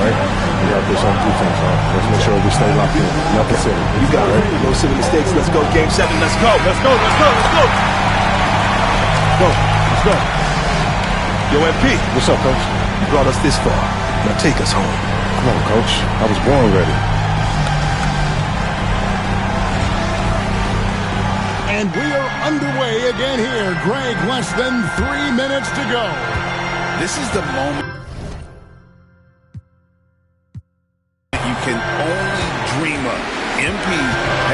right? We got this on defense, all right? Let's make sure we stay locked in. Nothing silly. You got it. No silly mistakes. Let's go. Game 7. Let's go. Let's go. Let's go. Let's go. Go. Let's go. Yo, MP. What's up, Coach? You brought us this far. Now take us home. Come on, Coach. I was born ready. And we are underway again here. Greg, less than 3 minutes to go. This is the moment you can only dream of. MP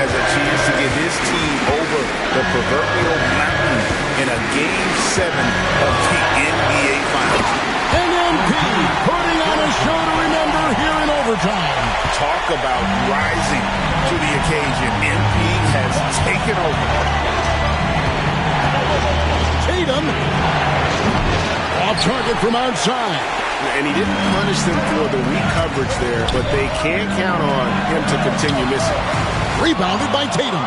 has a chance to get his team over the proverbial mountain in a Game 7 of the NBA Finals. And MP putting on a show to remember here in overtime. Talk about rising to the occasion. MP has taken over. Tatum off target from outside. And he didn't punish them for the weak coverage there, but they can't count on him to continue missing. Rebounded by Tatum.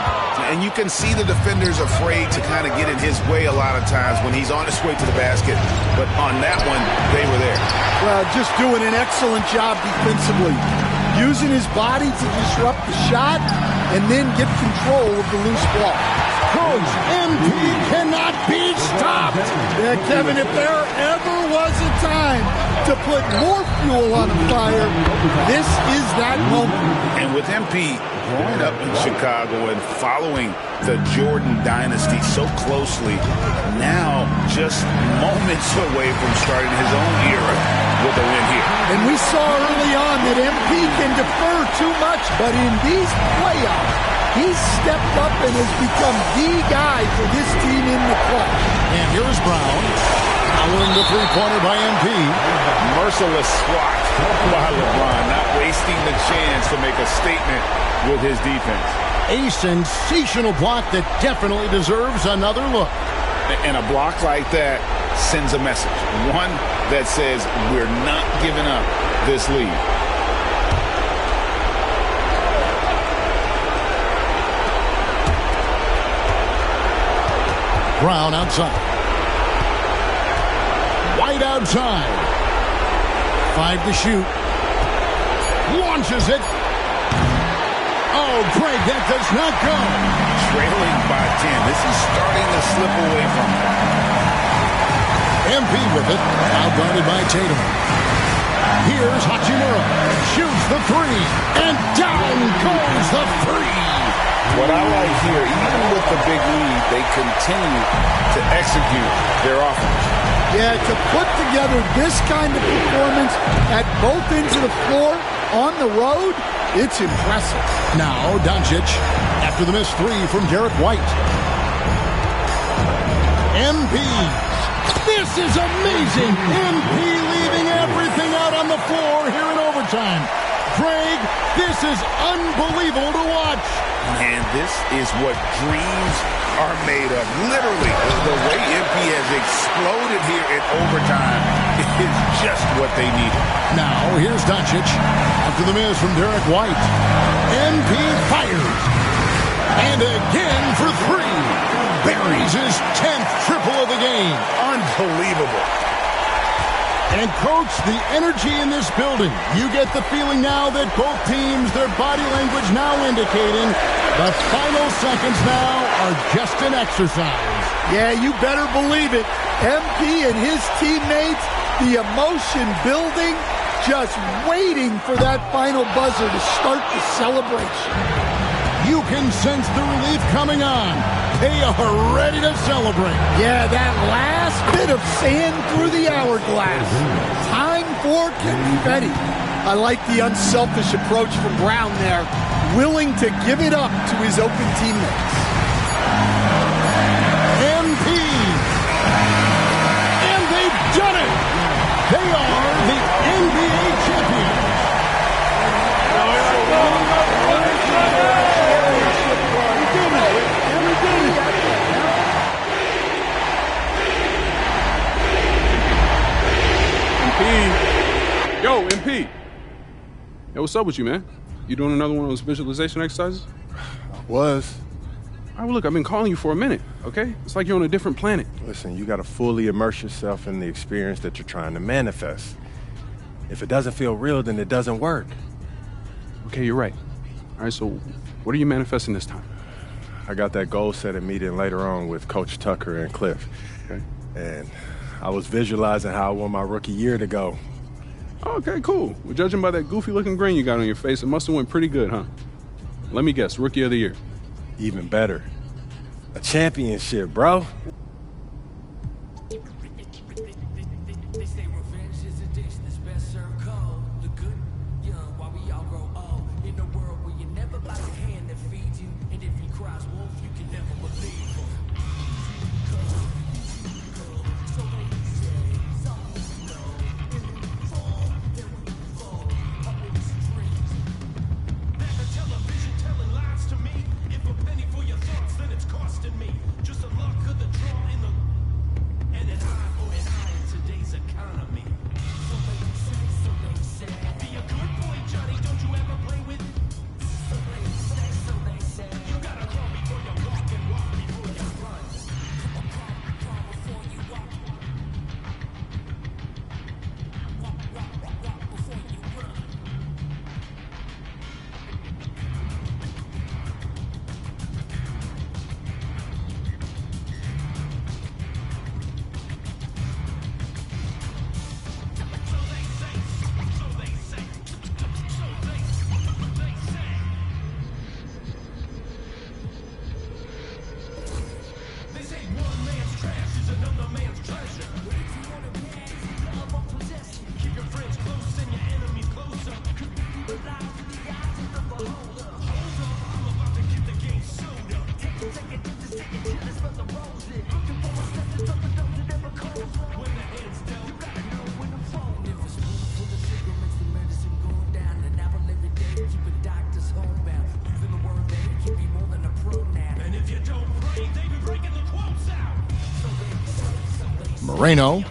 And you can see the defenders afraid to kind of get in his way a lot of times when he's on his way to the basket. But on that one, they were there. Well, just doing an excellent job defensively. Using his body to disrupt the shot and then get control of the loose ball. Coach, MP cannot be stopped. Yeah, Kevin, if there ever was a time to put more fuel on a fire, this is that moment. And with MP growing up in Chicago and following the Jordan dynasty so closely, now just moments away from starting his own era with a win here. And we saw early on that MP can defer too much, but in these playoffs, he's stepped up and has become the guy for this team in the clutch. And here's Brown. Following the three-pointer by MP. Merciless swat by LeBron, not wasting the chance to make a statement with his defense. A sensational block that definitely deserves another look. And a block like that sends a message. One that says we're not giving up this lead. Brown outside. White outside. 5 to shoot. Launches it. Oh, Greg, that does not go. Trailing by 10. This is starting to slip away from him. MP with it. Outguarded by Tatum. Here's Hachimura. Shoots the three. And down goes the three. What I like here, even with the big lead, they continue to execute their offense. Yeah, to put together this kind of performance at both ends of the floor on the road, it's impressive. Now, Doncic, after the missed three from Derek White. MP. This is amazing. MP leaving everything out on the floor here in overtime. Greg, this is unbelievable to watch. And this is what dreams are made of. Literally, the way MP has exploded here in overtime is just what they needed. Now, here's Doncic. After the miss from Derek White. MP fires. And again for three. Buries his 10th triple of the game. Unbelievable. And, Coach, the energy in this building, you get the feeling now that both teams, their body language now indicating the final seconds now are just an exercise. Yeah, you better believe it. MP and his teammates, the emotion building, just waiting for that final buzzer to start the celebration. You can sense the relief coming on. They are ready to celebrate. Yeah, that last bit of sand through the hourglass. Time for confetti. I like the unselfish approach from Brown there, willing to give it up to his open teammates. MP. And they've done it. They are the NBA champions. Yo, MP. Yo, what's up with you, man? You doing another one of those visualization exercises? Was. All right, well, look, I've been calling you for a minute, okay? It's like you're on a different planet. Listen, you got to fully immerse yourself in the experience that you're trying to manifest. If it doesn't feel real, then it doesn't work. Okay, you're right. All right, so what are you manifesting this time? I got that goal-setting meeting later on with Coach Tucker and Cliff. Okay. And I was visualizing how I want my rookie year to go. Okay, cool. Well, judging by that goofy-looking grin you got on your face, it must have went pretty good, huh? Let me guess, Rookie of the Year. Even better. A championship, bro. Moreno.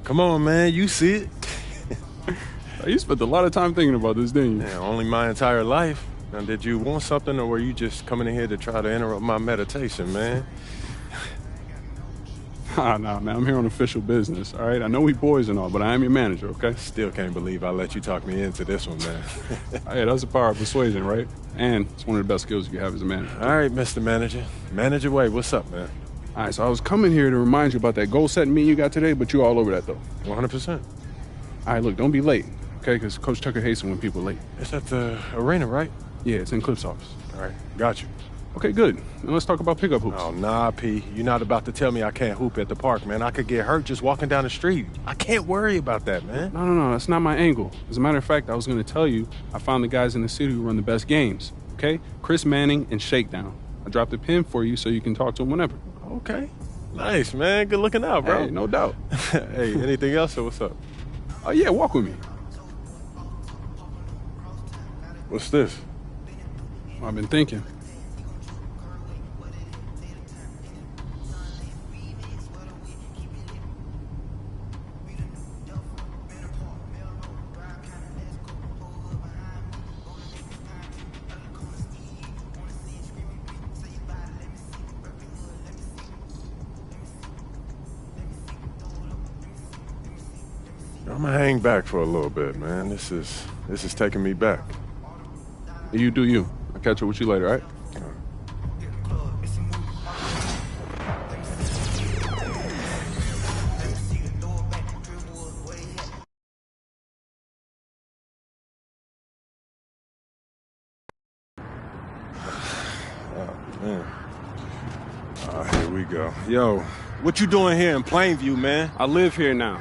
Come on, man. You see it. You spent a lot of time thinking about this, didn't you? Yeah, only my entire life. Now, did you want something, or were you just coming in here to try to interrupt my meditation, man? Nah, man. I'm here on official business, all right? I know we boys and all, but I am your manager, okay? Still can't believe I let you talk me into this one, man. Hey, that's the power of persuasion, right? And it's one of the best skills you have as a manager. All right, Mr. Manager. Manage your way. What's up, man? All right, so I was coming here to remind you about that goal-setting meeting you got today, but you're all over that, though. 100%. All right, look, don't be late, okay? Because Coach Tucker hates it when people are late. It's at the arena, right? Yeah, it's in Cliff's office. All right, got you. Okay, good. Now let's talk about pickup hoops. Oh, nah, P. You're not about to tell me I can't hoop at the park, man. I could get hurt just walking down the street. I can't worry about that, man. No, that's not my angle. As a matter of fact, I was going to tell you I found the guys in the city who run the best games, okay? Chris Manning and Shakedown. I dropped a pin for you so you can talk to them whenever. Okay. Nice, man. Good looking out, bro. Hey, no doubt. Hey, anything else or what's up? Oh, yeah, walk with me. What's this? I've been thinking. I'm gonna hang back for a little bit, man. This is taking me back. You do you. I'll catch up with you later, all right? Man. Here we go. Yo, what you doing here in Plainview, man? I live here now.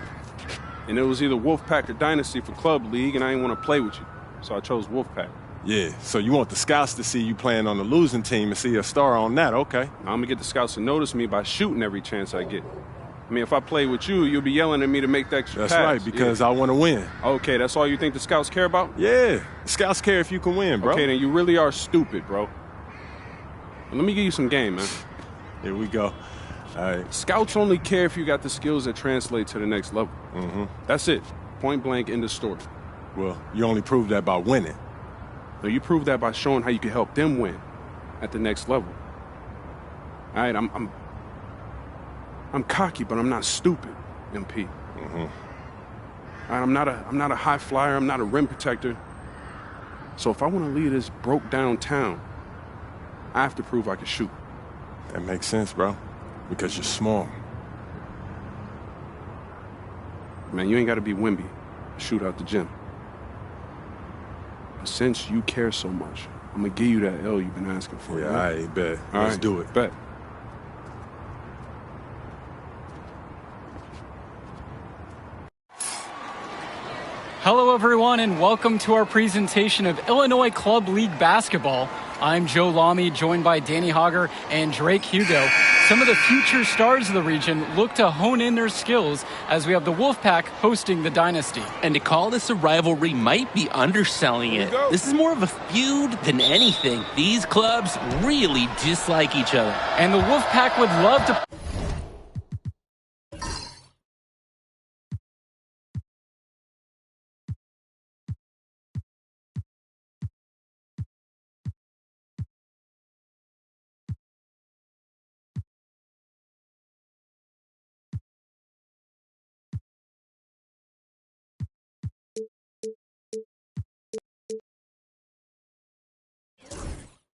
And it was either Wolfpack or Dynasty for Club League, and I didn't want to play with you. So I chose Wolfpack. Yeah, so you want the scouts to see you playing on the losing team and see a star on that, okay. I'm going to get the scouts to notice me by shooting every chance I get. I mean, if I play with you, you'll be yelling at me to make the extra pass. That's right, because I want to win. Okay, that's all you think the scouts care about? Yeah, the scouts care if you can win, bro. Okay, then you really are stupid, bro. But let me give you some game, man. Here we go. All right. Scouts only care if you got the skills that translate to the next level. Mm-hmm. That's it. Point blank, end of story. Well, you only prove that by winning. No, you prove that by showing how you can help them win at the next level. All right, I'm cocky, but I'm not stupid, MP. Mm-hmm. All right, I'm not a high flyer. I'm not a rim protector. So if I want to lead this broke down town, I have to prove I can shoot. That makes sense, bro. Because you're small. Man, you ain't got to be Wimby to shoot out the gym. But since you care so much, I'm going to give you that L you've been asking for. Yeah, I bet. Let's do it. Bet. Hello, everyone, and welcome to our presentation of Illinois Club League Basketball. I'm Joe Lamy, joined by Danny Hogger and Drake Hugo. Some of the future stars of the region look to hone in their skills as we have the Wolfpack hosting the Dynasty. And to call this a rivalry might be underselling it. This is more of a feud than anything. These clubs really dislike each other. And the Wolfpack would love to...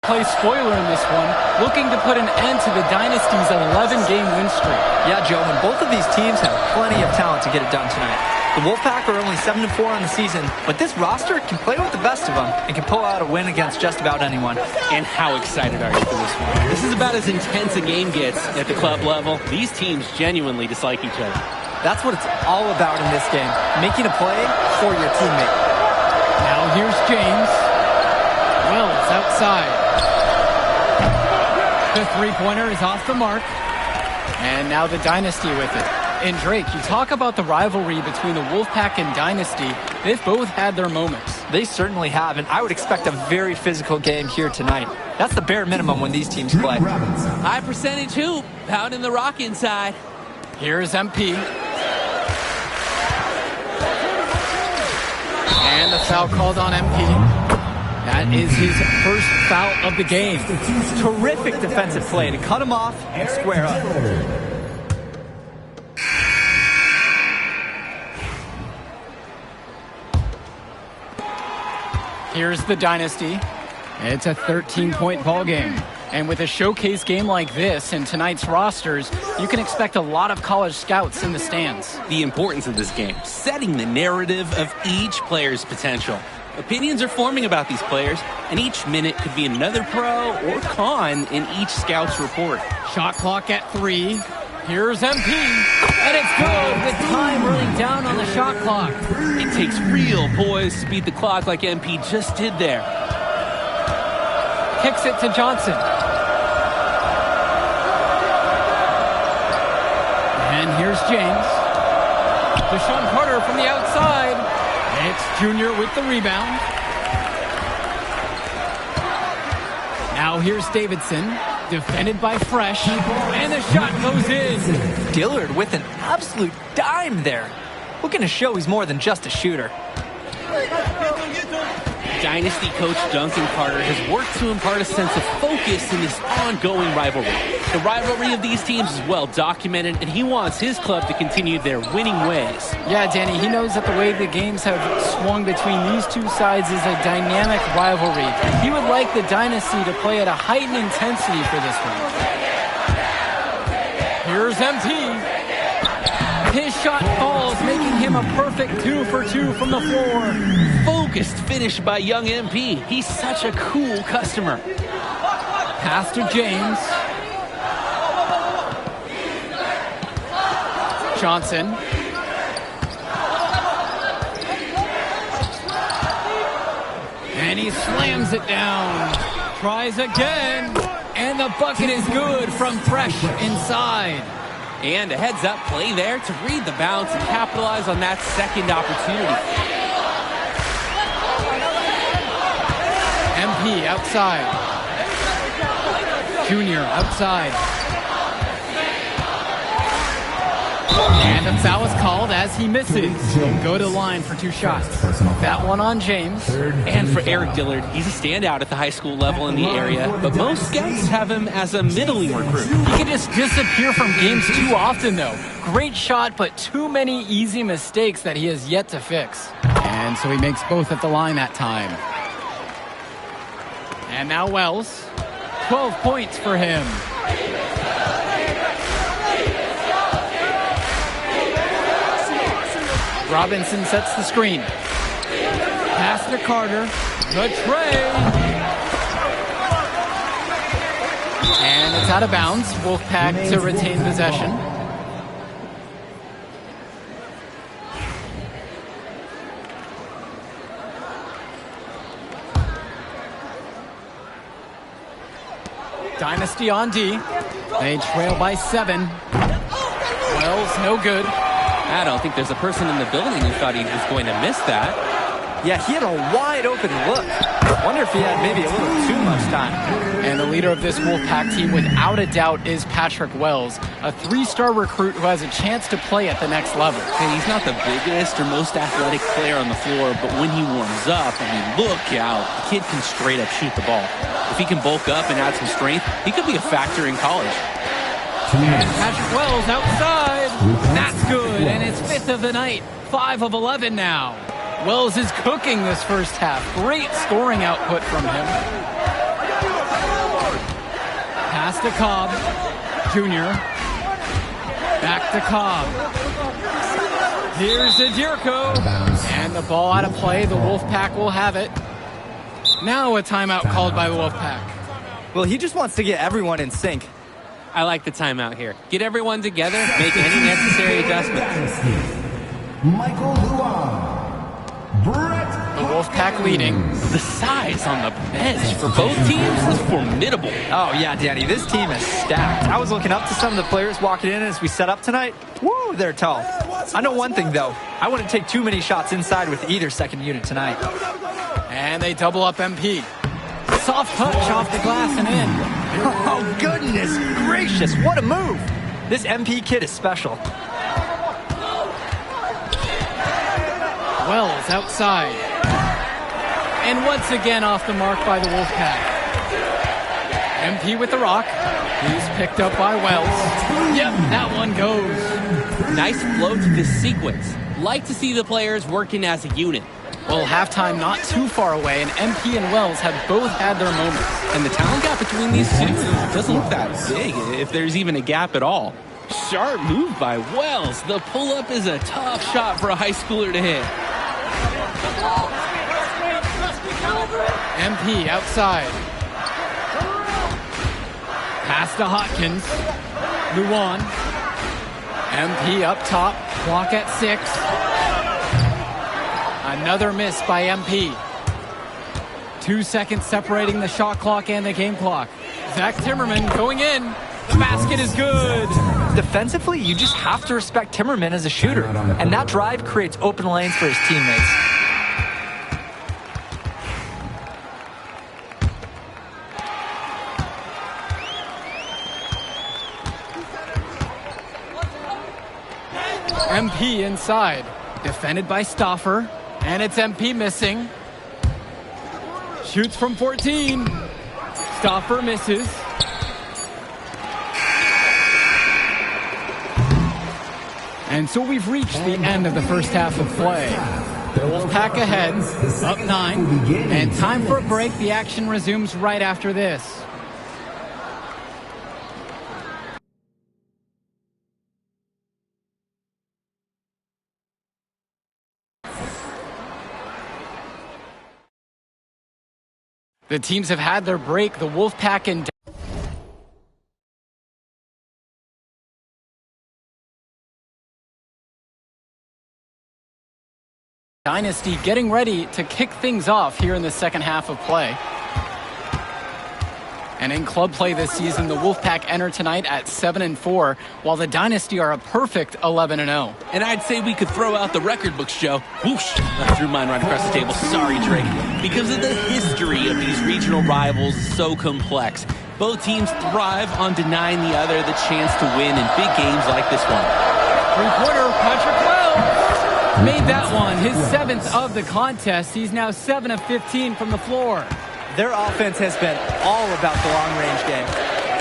play spoiler in this one, looking to put an end to the Dynasty's 11-game win streak. Yeah, Joe, and both of these teams have plenty of talent to get it done tonight. The Wolfpack are only 7-4 on the season, but this roster can play with the best of them and can pull out a win against just about anyone. And how excited are you for this one? This is about as intense a game gets at the club level. These teams genuinely dislike each other. That's what it's all about in this game, making a play for your teammate. Now here's James. Well, it's outside. The three-pointer is off the mark. And now the Dynasty with it. And Drake, you talk about the rivalry between the Wolfpack and Dynasty. They've both had their moments. They certainly have, and I would expect a very physical game here tonight. That's the bare minimum when these teams play. High percentage hoop, pounding the rock inside. Here's MP. And the foul called on MP. That is his first foul of the game. Terrific defensive play to cut him off and square up. Here's the Dynasty. It's a 13-point ball game. And with a showcase game like this and tonight's rosters, you can expect a lot of college scouts in the stands. The importance of this game, setting the narrative of each player's potential. Opinions are forming about these players, and each minute could be another pro or con in each scout's report. Shot clock at 3. Here's MP. And it's good with time running down on the shot clock. It takes real poise to beat the clock like MP just did there. Kicks it to Johnson. And here's James. Deshaun Carter from the outside. It's Junior with the rebound. Now here's Davidson, defended by Fresh, and the shot goes in. Dillard with an absolute dime there. Looking to show he's more than just a shooter. Dynasty coach Duncan Carter has worked to impart a sense of focus in this ongoing rivalry. The rivalry of these teams is well documented, and he wants his club to continue their winning ways. Yeah, Danny, he knows that the way the games have swung between these two sides is a dynamic rivalry. He would like the Dynasty to play at a heightened intensity for this one. Here's MP. His shot falls, making him a perfect 2 for 2 from the floor. Focused finish by young MP. He's such a cool customer. Pass to James. Johnson. And he slams it down. Tries again. And the bucket is good from Fresh inside. And a heads-up play there to read the bounce and capitalize on that second opportunity. MP outside. Junior outside. And a foul is called as he misses. He'll go to the line for 2 shots. That one on James. And for Eric Dillard, he's a standout at the high school level in the area, but most scouts have him as a middling recruit. He can just disappear from games too often, though. Great shot, but too many easy mistakes that he has yet to fix. And so he makes both at the line that time. And now Wells. 12 points for him. Robinson sets the screen. Pass to Carter. The tray. And it's out of bounds. Wolfpack to retain possession. Dynasty on D. They trail by 7. Wells, no good. I don't think there's a person in the building who thought he was going to miss that. Yeah, he had a wide open look. I wonder if he had maybe a little too much time. And the leader of this Wolfpack team, without a doubt, is Patrick Wells, a 3-star recruit who has a chance to play at the next level. Hey, he's not the biggest or most athletic player on the floor, but when he warms up, I mean, look out. The kid can straight up shoot the ball. If he can bulk up and add some strength, he could be a factor in college. And Patrick Wells outside. That's good, and it's 5th of the night. 5 of 11 now. Wells is cooking this first half. Great scoring output from him. Pass to Cobb. Junior. Back to Cobb. Here's Adirko. And the ball out of play. The Wolfpack will have it. Now a timeout called by the Wolfpack. Well, he just wants to get everyone in sync. I like the timeout here. Get everyone together, make any necessary adjustments. Michael Luan. The Wolfpack leading. The size on the bench for both teams is formidable. Oh, yeah, Danny, this team is stacked. I was looking up to some of the players walking in as we set up tonight. Woo, they're tall. I know one thing, though. I wouldn't take too many shots inside with either second unit tonight. And they double up MP. Soft touch off the glass and in. Oh, goodness gracious, what a move. This MP kid is special. Wells outside. And once again off the mark by the Wolfpack. MP with the rock. He's picked up by Wells. Yep, that one goes. Nice flow to this sequence. Like to see the players working as a unit. Well, halftime not too far away, and MP and Wells have both had their moments. And the talent gap between these two doesn't look that big, if there's even a gap at all. Sharp move by Wells. The pull-up is a tough shot for a high schooler to hit. MP outside. Pass to Hotkins. Luan. MP up top. Clock at 6. Another miss by MP. 2 seconds separating the shot clock and the game clock. Zach Timmerman going in. The basket is good. Defensively, you just have to respect Timmerman as a shooter. And that drive creates open lanes for his teammates. MP inside. Defended by Stauffer. And it's MP missing. Shoots from 14. Stauffer misses. And so we've reached the end of the first half of play. The Wolfpack ahead, up 9. And time for a break. The action resumes right after this. The teams have had their break. The Wolfpack and Dynasty getting ready to kick things off here in the second half of play. And in club play this season, the Wolfpack enter tonight at 7-4, while the Dynasty are a perfect 11-0. And I'd say we could throw out the record books, Joe. Whoosh! I threw mine right across the table. Sorry, Drake. Because of the history of these regional rivals is so complex. Both teams thrive on denying the other the chance to win in big games like this one. Three-pointer, Patrick Wells made that one, his 7th of the contest. He's now 7 of 15 from the floor. Their offense has been all about the long-range game.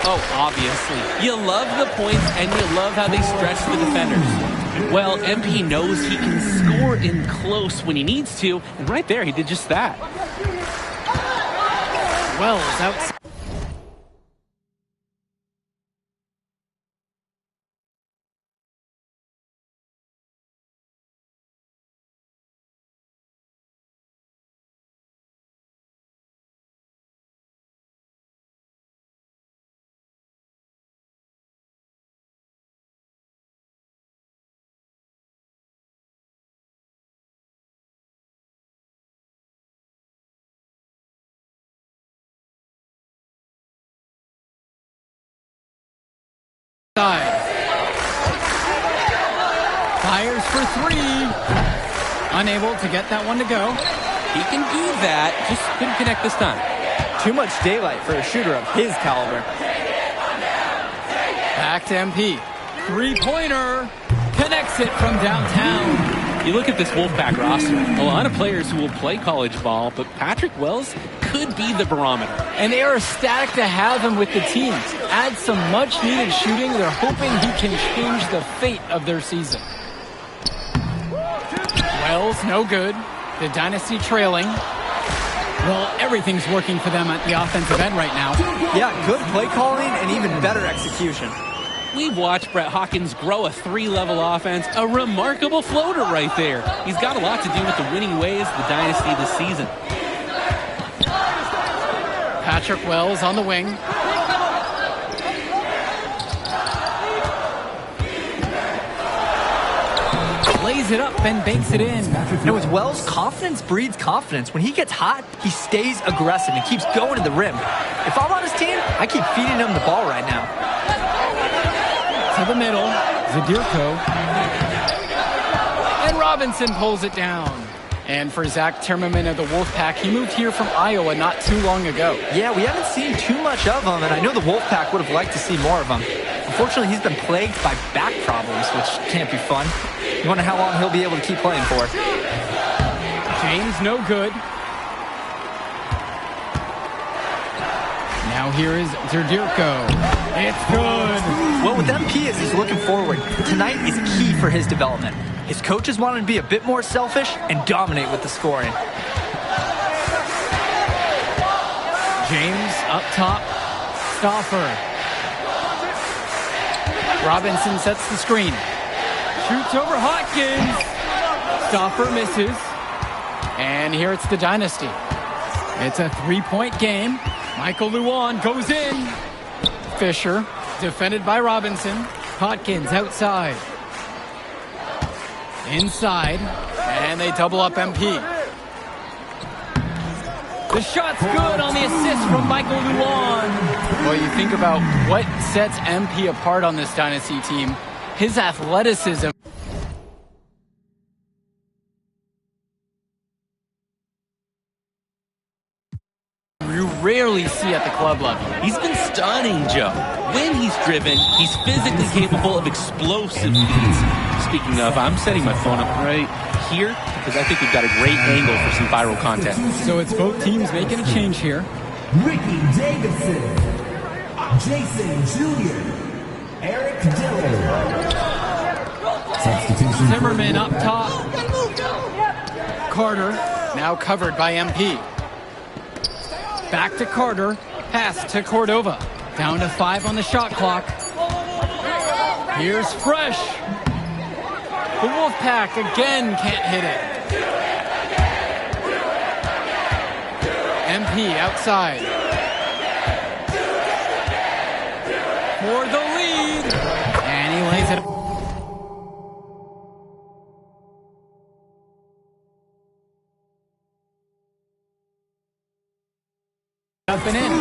Oh, obviously. You love the points, and you love how they stretch the defenders. Well, MP knows he can score in close when he needs to, and right there, he did just that. Wells outside. Fires for 3. Unable to get that one to go. He can do that, just couldn't connect this time. Too much daylight for a shooter of his caliber. Back to MP. Three-pointer. Connects it from downtown. You look at this Wolfpack roster, a lot of players who will play college ball, but Patrick Wells could be the barometer. And they are ecstatic to have him with the teams. Add some much-needed shooting. They're hoping he can change the fate of their season. Wells, no good. The Dynasty trailing. Well, everything's working for them at the offensive end right now. Yeah, good play calling and even better execution. We've watched Brett Hawkins grow a 3-level offense, a remarkable floater right there. He's got a lot to do with the winning ways of the Dynasty this season. Patrick Wells on the wing. Lays it up and banks it in. And with Wells, confidence breeds confidence. When he gets hot, he stays aggressive and keeps going to the rim. If I'm on his team, I keep feeding him the ball right now. To the middle, Zadirko. And Robinson pulls it down. And for Zach Timmerman of the Wolfpack, he moved here from Iowa not too long ago. Yeah, we haven't seen too much of him, and I know the Wolfpack would have liked to see more of him. Unfortunately, he's been plagued by back problems, which can't be fun. You wonder how long he'll be able to keep playing for. James, no good. Now here is Zadirko. It's good. Well, with MP as he's looking forward, tonight is key for his development. His coaches want him to be a bit more selfish and dominate with the scoring. James up top. Stauffer. Robinson sets the screen. Shoots over Hawkins. Stauffer misses. And here it's the Dynasty. It's a 3-point game. Michael Luan goes in. Fisher, defended by Robinson. Hawkins outside. Inside. And they double up MP. The shot's good on the assist from Michael Luan. Well, you think about what sets MP apart on this Dynasty team. His athleticism. You rarely see at the club level. He's been stunning, Joe. When he's driven, he's physically capable of explosive feats. speaking of, I'm setting my phone up right here because I think we've got a great angle for some viral content. So it's both teams making a change here. Ricky Davidson, Jason Jr., Eric Dillard. Substitution. Zimmerman up top. Carter now covered by MP. Back to Carter. Pass to Cordova. Down to 5 on the shot clock. Here's Fresh. The Wolfpack again can't hit it. MP outside. For the lead. And he lays it. Up and in.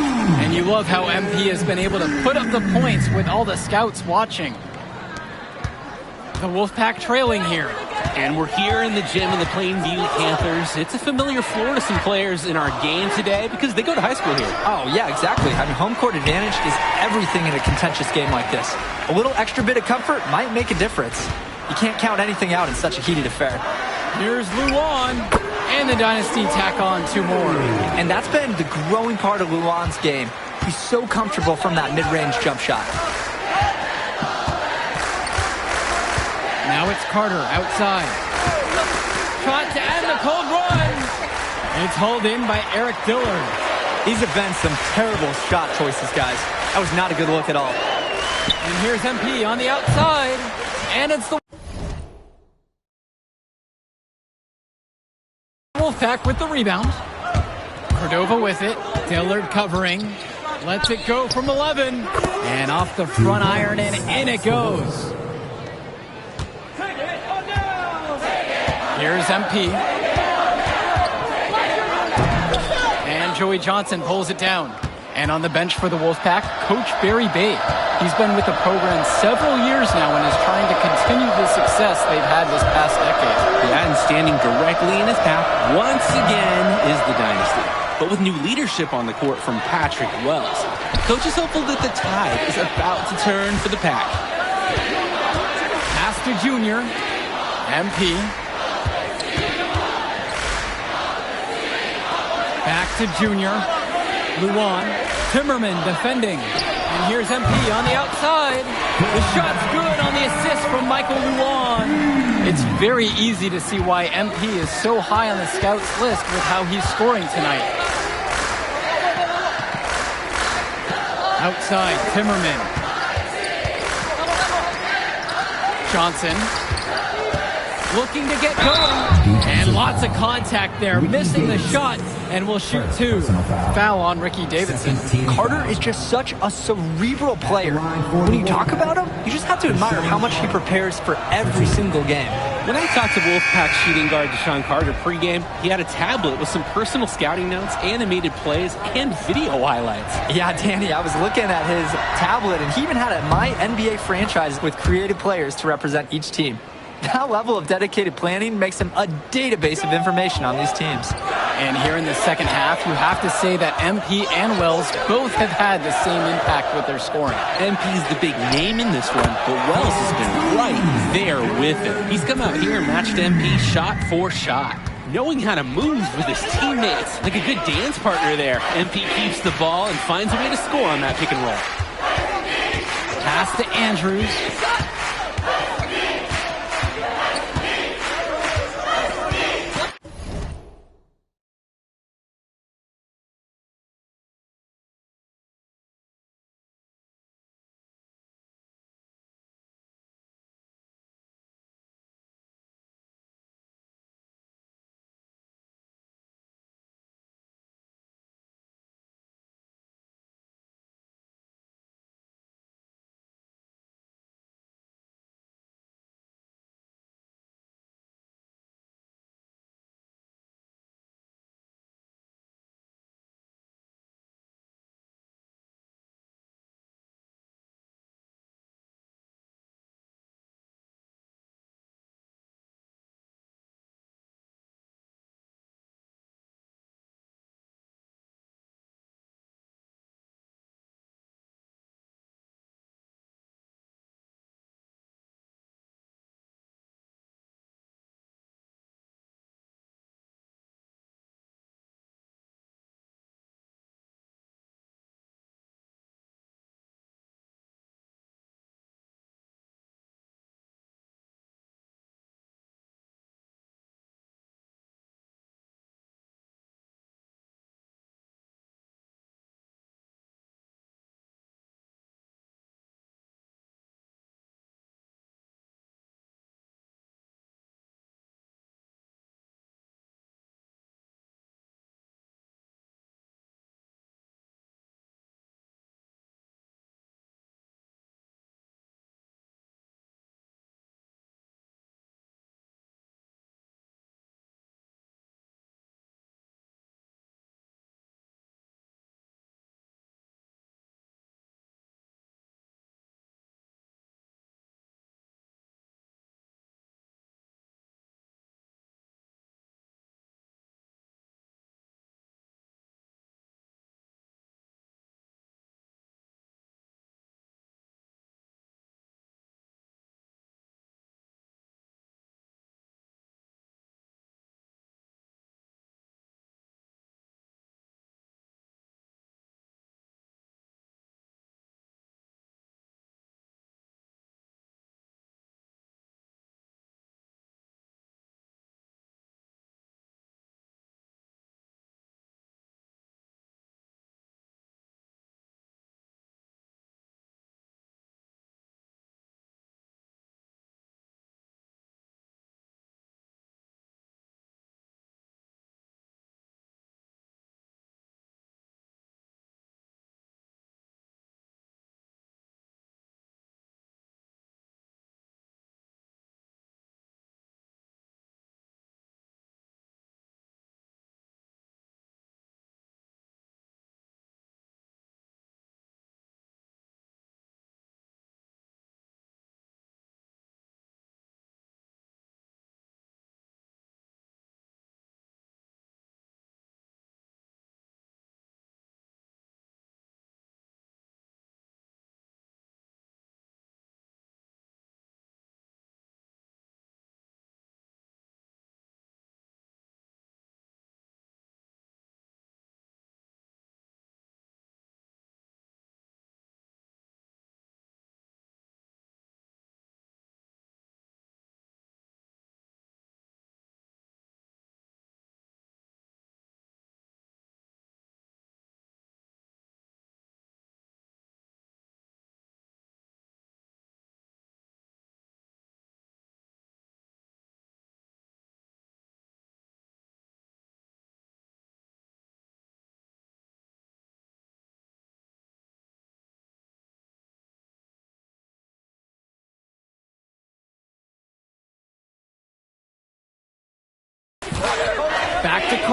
And you love how MP has been able to put up the points with all the scouts watching. The Wolfpack trailing here. And we're here in the gym of the Plainview Panthers. It's a familiar floor to some players in our game today because they go to high school here. Oh, yeah, exactly. Having home court advantage is everything in a contentious game like this. A little extra bit of comfort might make a difference. You can't count anything out in such a heated affair. Here's Luan. And the Dynasty tack on 2 more. And that's been the growing part of Luan's game. He's so comfortable from that mid-range jump shot. Now it's Carter outside. Shot to end the cold run. It's hauled in by Eric Dillard. These have been some terrible shot choices, guys. That was not a good look at all. And here's MP on the outside. And it's the Wolfpack with the rebound. Cordova with it. Dillard covering. Lets it go from 11. And off the front iron and in it goes. Here's MP. And Joey Johnson pulls it down. And on the bench for the Wolfpack, Coach Barry Bay. He's been with the program several years now and is trying to continue the success they've had this past decade. Yeah, and standing directly in his path once again is the Dynasty. But with new leadership on the court from Patrick Wells, Coach is hopeful that the tide is about to turn for the Pack. Pass to Junior. MP. Back to Junior. Luan. Timmerman defending. And here's MP on the outside. The shot's good on the assist from Michael Luan. It's very easy to see why MP is so high on the scouts list with how he's scoring tonight. Outside, Timmerman. Johnson. Looking to get going. And lots of contact there. Missing the shot. And will shoot 2. Foul on Ricky Davidson. Carter is just such a cerebral player. When you talk about him, you just have to admire how much he prepares for every single game. When I talked to Wolfpack shooting guard Deshaun Carter pregame, he had a tablet with some personal scouting notes, animated plays, and video highlights. Yeah, Danny, I was looking at his tablet, and he even had a My NBA franchise with creative players to represent each team. That level of dedicated planning makes him a database of information on these teams. And here in the second half, you have to say that MP and Wells both have had the same impact with their scoring. MP's the big name in this one, but Wells has been right there with him. He's come out here and matched MP shot for shot, knowing how to move with his teammates. Like a good dance partner there. MP keeps the ball and finds a way to score on that pick and roll. Pass to Andrews.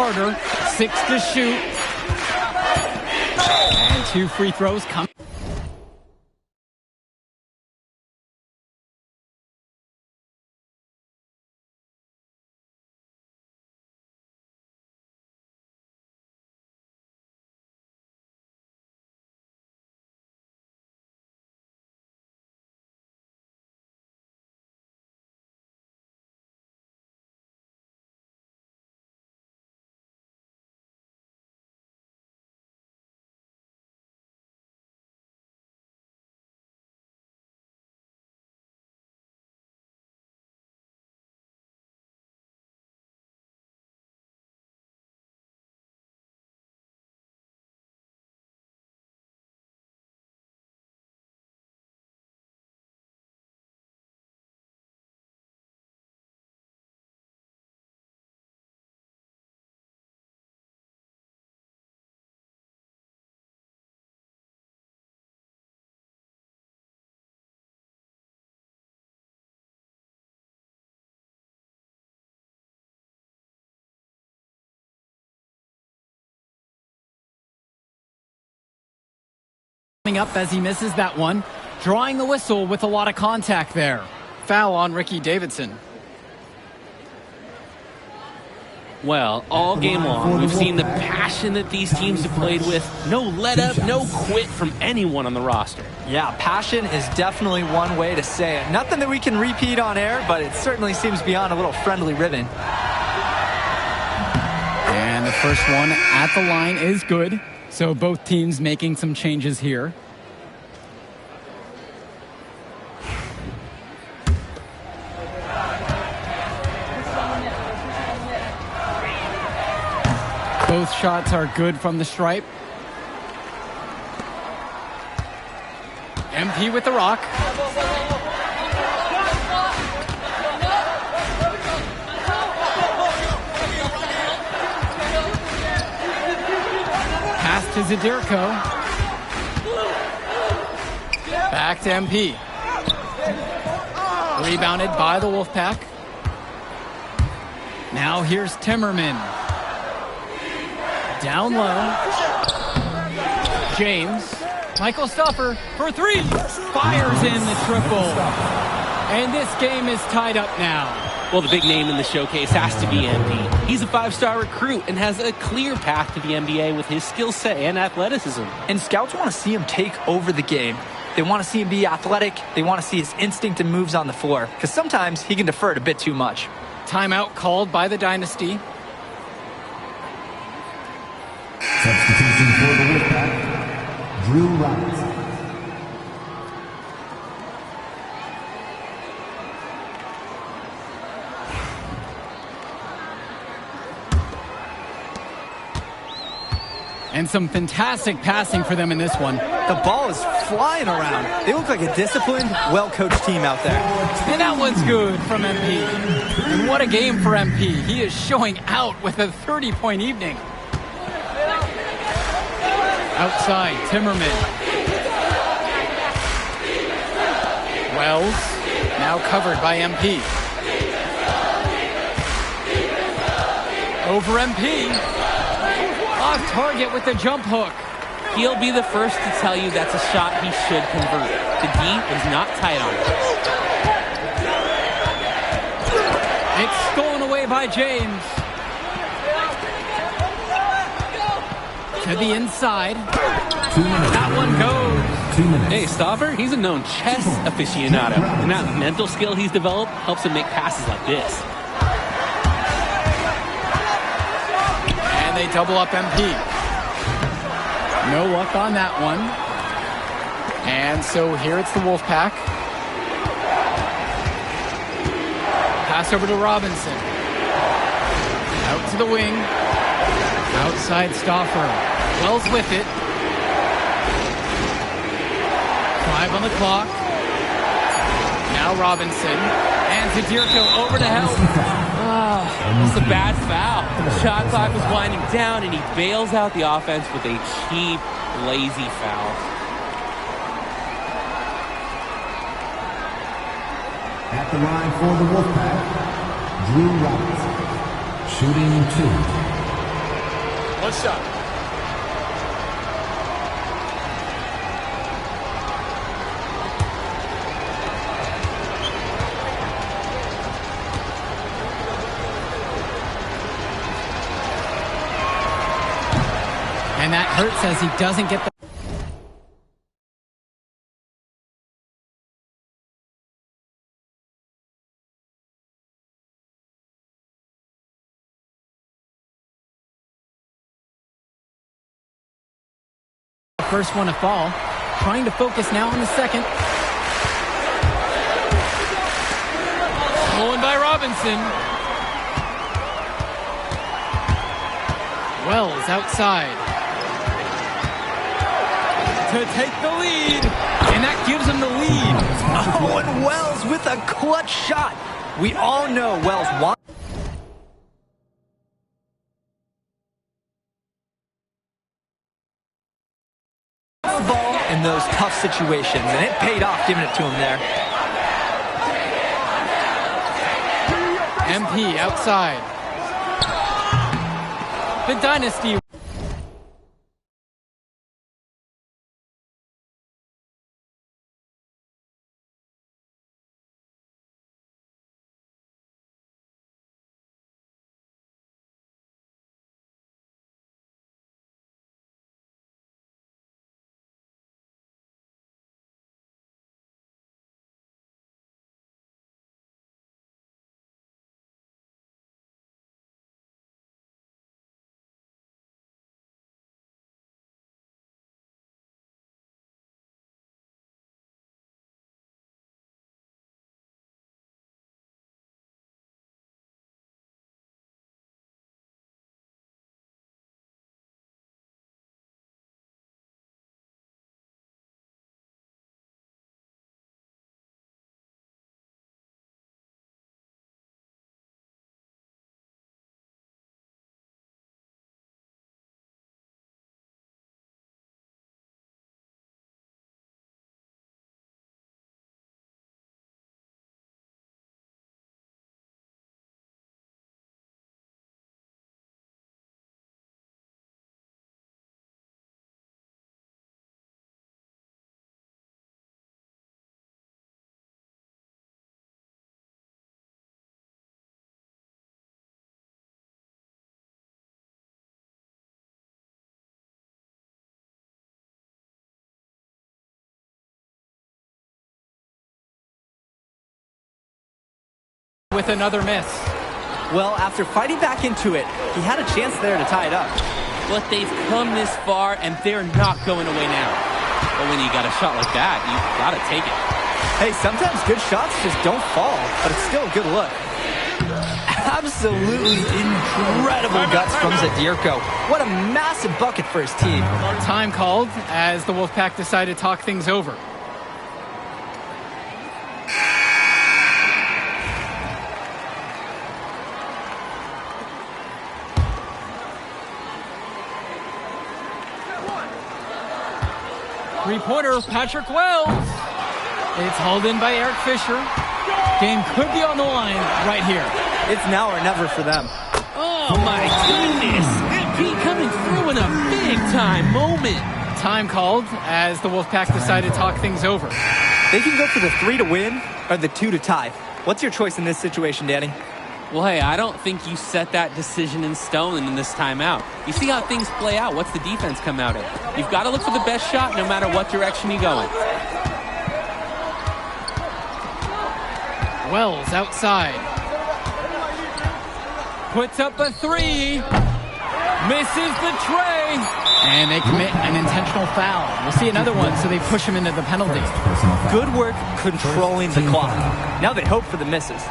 harder. 6 to shoot. And 2 free throws come. Coming up as he misses that one, drawing the whistle with a lot of contact there. Foul on Ricky Davidson. Well, all game long, we've seen the passion that these teams have played with. No let up, no quit from anyone on the roster. Yeah, passion is definitely one way to say it. Nothing that we can repeat on air, but it certainly seems beyond a little friendly ribbon. And the first one at the line is good. So both teams making some changes here. Both shots are good from the stripe. MP with the rock. Pass to Zadirko. Back to MP. Rebounded by the Wolfpack. Now here's Timmerman. Down low. James. Michael Stuffer for 3. Fires in the triple. And this game is tied up now. Well, the big name in the showcase has to be MP. He's a 5-star recruit and has a clear path to the NBA with his skill set and athleticism. And scouts want to see him take over the game. They want to see him be athletic. They want to see his instinct and moves on the floor. Because sometimes he can defer it a bit too much. Timeout called by the Dynasty. Substitution for the Wolfpack, Drew Wright. And some fantastic passing for them in this one. The ball is flying around. They look like a disciplined, well-coached team out there. And that one's good from MP. And what a game for MP. He is showing out with a 30-point evening. Outside, Timmerman. Wells, now covered by MP. Over MP. Off target with the jump hook. He'll be the first to tell you that's a shot he should convert. The D is not tight on it. It's stolen away by James. To the inside. 2 minutes. That one goes. 2 minutes. Hey, Stoffer, he's a known chess aficionado. And that mental skill he's developed helps him make passes like this. And they double up MP. No luck on that one. And so here it's the Wolfpack. Pass over to Robinson. Out to the wing. Outside Stoffer. Wells with it. 5 on the clock. Now Robinson. And Zadirko over to help. It's a bad foul. The shot clock was winding down, and he bails out the offense with a cheap, lazy foul. At the line for the Wolfpack, Drew Wright. Shooting 2. one shot. And that hurts as he doesn't get the... First one to fall. Trying to focus now on the second. Stolen by Robinson. Wells outside. To take the lead. And that gives him the lead. Oh, and Wells with a clutch shot. We all know Wells wants the ball in those tough situations, and it paid off giving it to him there. MP outside. The Dynasty. With another miss. Well, after fighting back into it, he had a chance there to tie it up. But they've come this far, and they're not going away now. But when you got a shot like that, you got to take it. Hey, sometimes good shots just don't fall, but it's still a good look. Absolutely incredible guts from Zadirko. What a massive bucket for his team. Time called as the Wolfpack decided to talk things over. Three-pointer, Patrick Wells. It's hauled in by Eric Fisher. Game could be on the line right here. It's now or never for them. Oh, my goodness. MP coming through in a big-time moment. Time called as the Wolfpack decided to talk things over. They can go for the 3 to win or the 2 to tie. What's your choice in this situation, Danny? Well, hey, I don't think you set that decision in stone in this timeout. You see how things play out. What's the defense come out in? You've got to look for the best shot no matter what direction you go in. Wells outside. Puts up a 3. Misses the tray. And they commit an intentional foul. We'll see another one, so they push him into the penalty. Good work controlling the clock. Now they hope for the misses.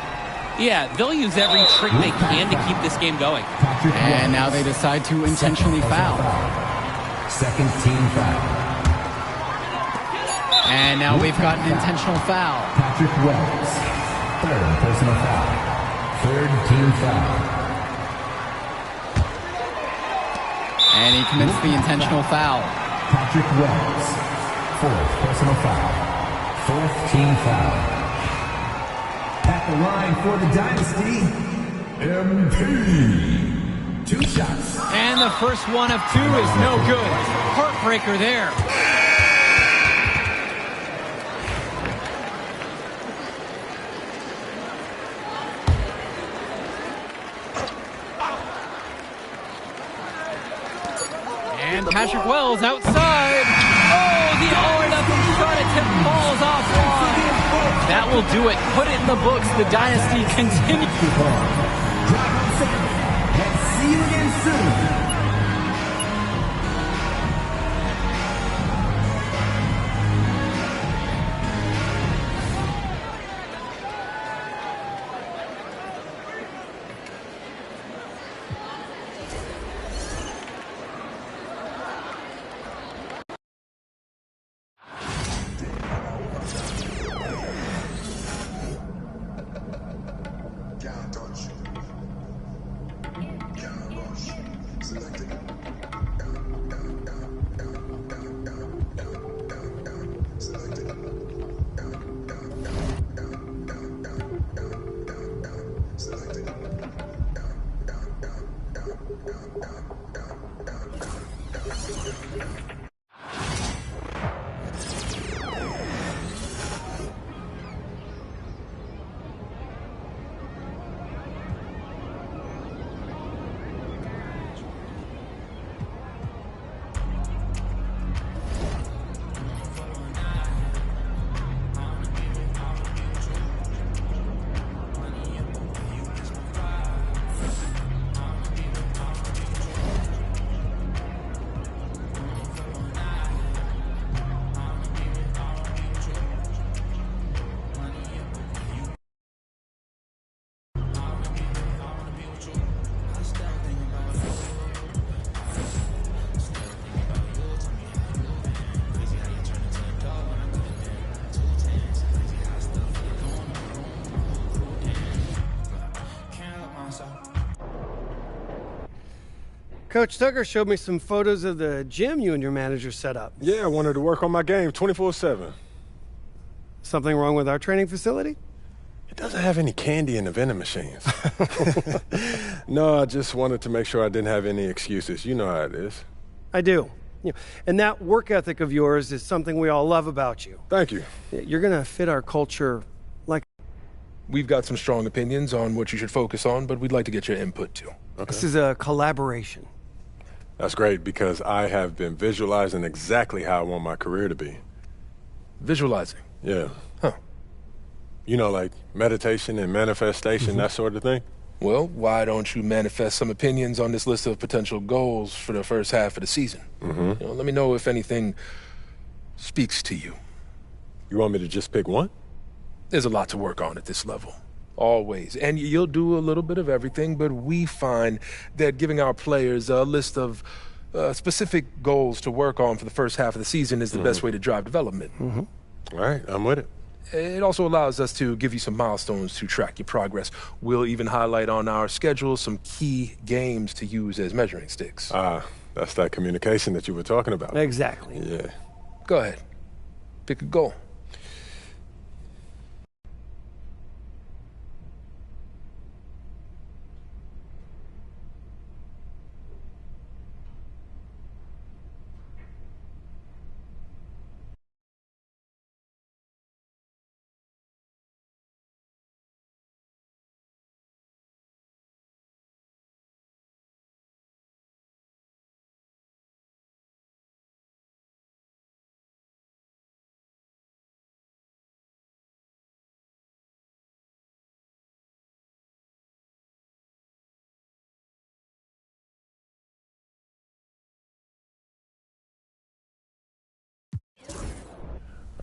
Yeah, they'll use every trick they can to keep this game going. And now they decide to intentionally foul. Second team foul. And now we've got an intentional foul. Patrick Wells. Third personal foul. Third team foul. And he commits the intentional foul. Patrick Wells. Fourth personal foul. Fourth team foul. At the line for the Dynasty, MP. 2 shots. And the first one of 2 is no good. Heartbreaker there. And Patrick Wells outside. Oh, the all-or-nothing shot attempt falls offline. That will do it. Put it in the books. The dynasty continues. Drive on 7. Let's see you again soon. Coach Tucker showed me some photos of the gym you and your manager set up. Yeah, I wanted to work on my game 24/7. Something wrong with our training facility? It doesn't have any candy in the vending machines. No, I just wanted to make sure I didn't have any excuses. You know how it is. I do. And that work ethic of yours is something we all love about you. Thank you. You're going to fit our culture like... We've got some strong opinions on what you should focus on, but we'd like to get your input too. Okay. This is a collaboration. That's great because I have been visualizing exactly how I want my career to be. Visualizing? Yeah. Huh. You know, like meditation and manifestation, that sort of thing? Well, why don't you manifest some opinions on this list of potential goals for the first half of the season? Let me know if anything speaks to you. You want me to just pick one? There's a lot to work on at this level. Always. And you'll do a little bit of everything, but we find that giving our players a list of specific goals to work on for the first half of the season is the best way to drive development. All right, I'm with it. It also allows us to give you some milestones to track your progress. We'll even highlight on our schedule some key games to use as measuring sticks. That's that communication that you were talking about. Exactly. Yeah. Go ahead. Pick a goal.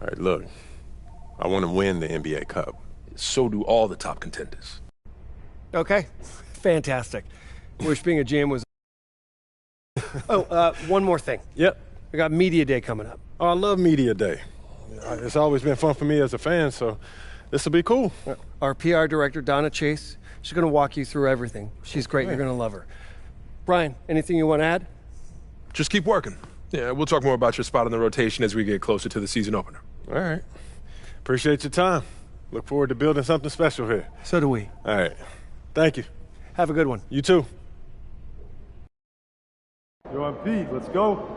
All right, look, I want to win the NBA Cup. So do all the top contenders. Okay, fantastic. Wish being a GM was... one more thing. Yep. We got Media Day coming up. Oh, I love Media Day. It's always been fun for me as a fan, so this will be cool. Our PR director, Donna Chase, she's going to walk you through everything. She's great. You're going to love her. Brian, anything you want to add? Just keep working. Yeah, we'll talk more about your spot in the rotation as we get closer to the season opener. All right. Appreciate your time. Look forward to building something special here. So do we. All right. Thank you. Have a good one. You too. Yo, MP, let's go.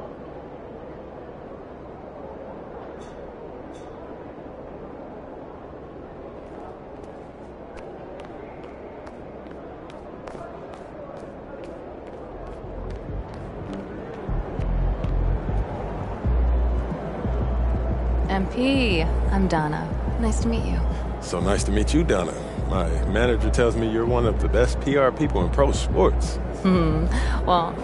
MP, I'm Donna. Nice to meet you. So nice to meet you, Donna. My manager tells me you're one of the best PR people in pro sports. Well,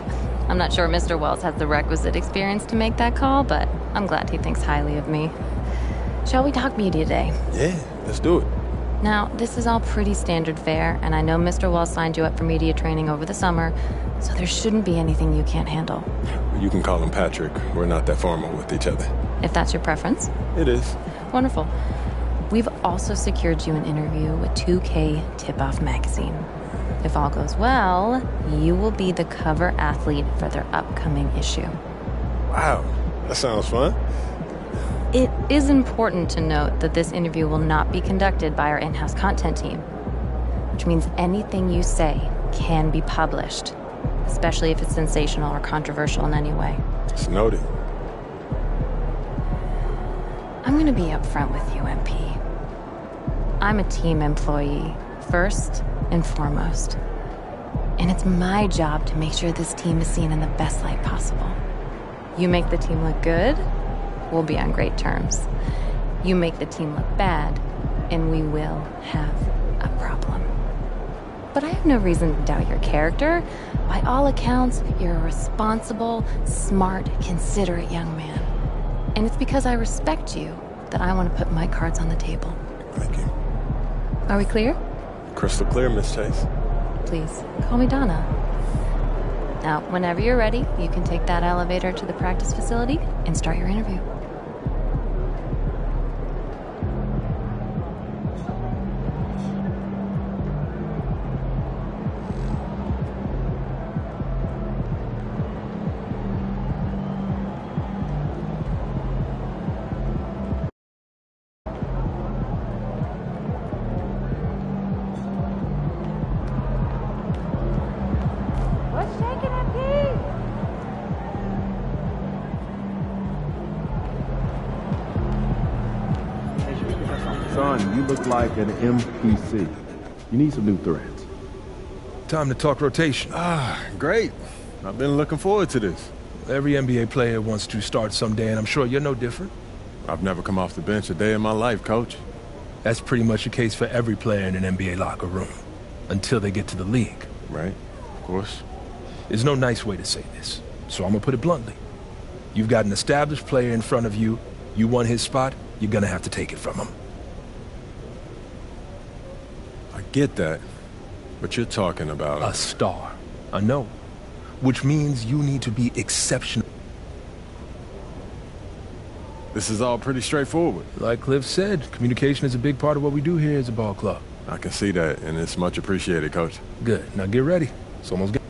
I'm not sure Mr. Wells has the requisite experience to make that call, but I'm glad he thinks highly of me. Shall we talk media day? Yeah, let's do it. Now, this is all pretty standard fare, and I know Mr. Wells signed you up for media training over the summer, so there shouldn't be anything you can't handle. You can call him Patrick. We're not that formal with each other. If that's your preference. It is. Wonderful. We've also secured you an interview with 2K Tip-Off magazine. If all goes well, you will be the cover athlete for their upcoming issue. Wow, that sounds fun. It is important to note that this interview will not be conducted by our in-house content team, which means anything you say can be published, especially if it's sensational or controversial in any way. It's noted. I'm going to be upfront with you, MP. I'm a team employee, first and foremost. And it's my job to make sure this team is seen in the best light possible. You make the team look good, we'll be on great terms. You make the team look bad, and we will have a problem. But I have no reason to doubt your character. By all accounts, you're a responsible, smart, considerate young man. And it's because I respect you that I want to put my cards on the table. Thank you. Are we clear? Crystal clear, Miss Chase. Please, call me Donna. Now, whenever you're ready, you can take that elevator to the practice facility and start your interview. Son, you look like an MPC. You need some new threads. Time to talk rotation. Great. I've been looking forward to this. Every NBA player wants to start someday, and I'm sure you're no different. I've never come off the bench a day in my life, Coach. That's pretty much the case for every player in an NBA locker room, until they get to the league. Right, of course. There's no nice way to say this, so I'm gonna put it bluntly. You've got an established player in front of you. You want his spot, you're gonna have to take it from him. I get that, but you're talking about... A star. I know. Which means you need to be exceptional. This is all pretty straightforward. Like Cliff said, communication is a big part of what we do here as a ball club. I can see that, and it's much appreciated, Coach. Good. Now get ready. It's almost game.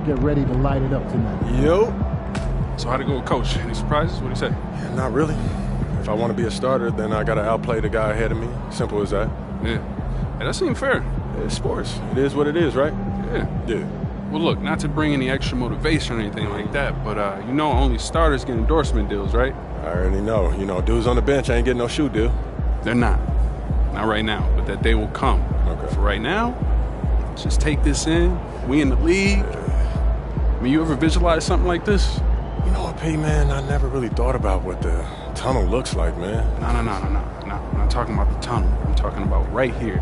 Get ready to light it up tonight. Yo. So how'd it go with Coach? Any surprises? What'd he say? Yeah, not really. If I want to be a starter, then I got to outplay the guy ahead of me. Simple as that. Yeah. Hey, that seemed fair. It's sports. It is what it is, right? Yeah. Yeah. Well, look, not to bring any extra motivation or anything like that, but you know only starters get endorsement deals, right? I already know. You know, dudes on the bench ain't getting no shoe deal. They're not. Not right now, but that day will come. Okay. For right now, just take this in. We in the league. I mean, you ever visualize something like this? You know what, P, man? I never really thought about what the tunnel looks like, man. No. I'm not talking about the tunnel. I'm talking about right here.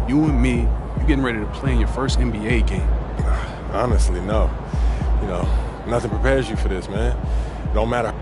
You and me, you getting ready to play in your first NBA game. Honestly, no. You know, nothing prepares you for this, man. It don't matter.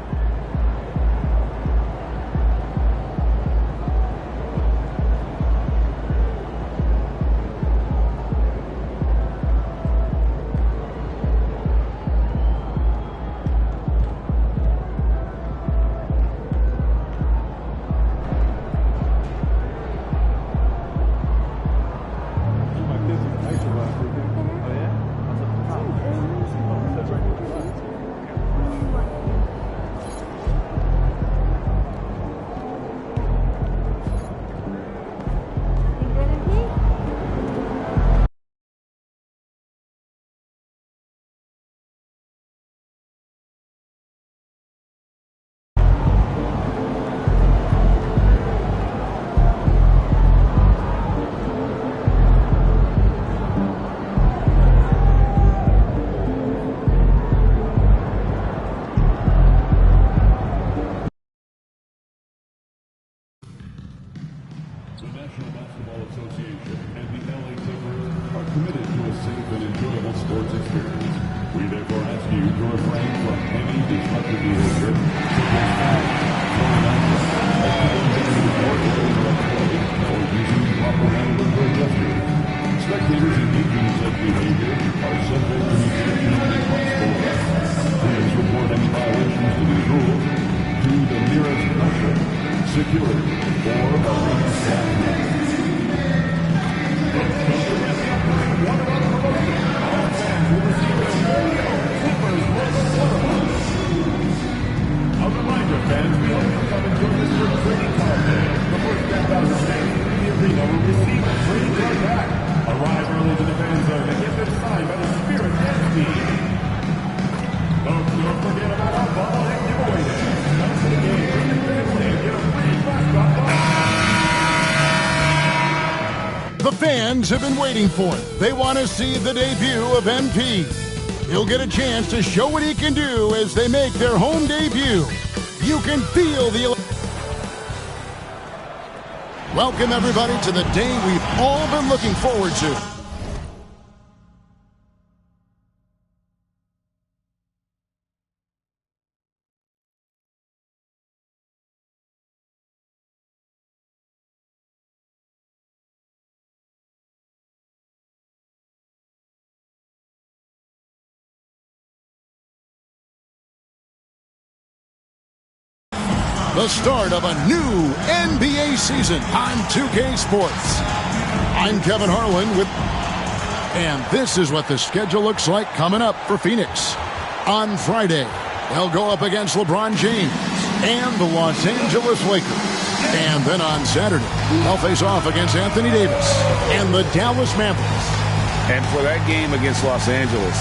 National Basketball Association and the LA Clippers are committed to a safe and enjoyable sports experience. We therefore ask you to refrain from any disruptive behavior, such as fouling, throwing items, exhibiting or play, or using improper handling gestures. Spectators engaging in such behavior are subject to ejection and possible arrest. Please report any violations to these rules to the nearest usher, security, or arena staff member. A reminder, fans, we hope you come enjoy this year's trading card day. The first 10,000 fans in the arena will receive a trading card back. Arrive early to the fan zone and get them signed by the Spirit Dance Team. Don't forget about our bobblehead giveaway day. Come to the game, bring your family, and get a free mascot bobblehead. The fans have been waiting for it. They want to see the debut of MP. He'll get a chance to show what he can do as they make their home debut. You can feel the... Welcome, everybody, to the day we've all been looking forward to. The start of a new NBA season on 2K Sports. I'm Kevin Harlan and this is what the schedule looks like coming up for Phoenix. On Friday, they'll go up against LeBron James and the Los Angeles Lakers. And then on Saturday, they'll face off against Anthony Davis and the Dallas Mavericks. And for that game against Los Angeles,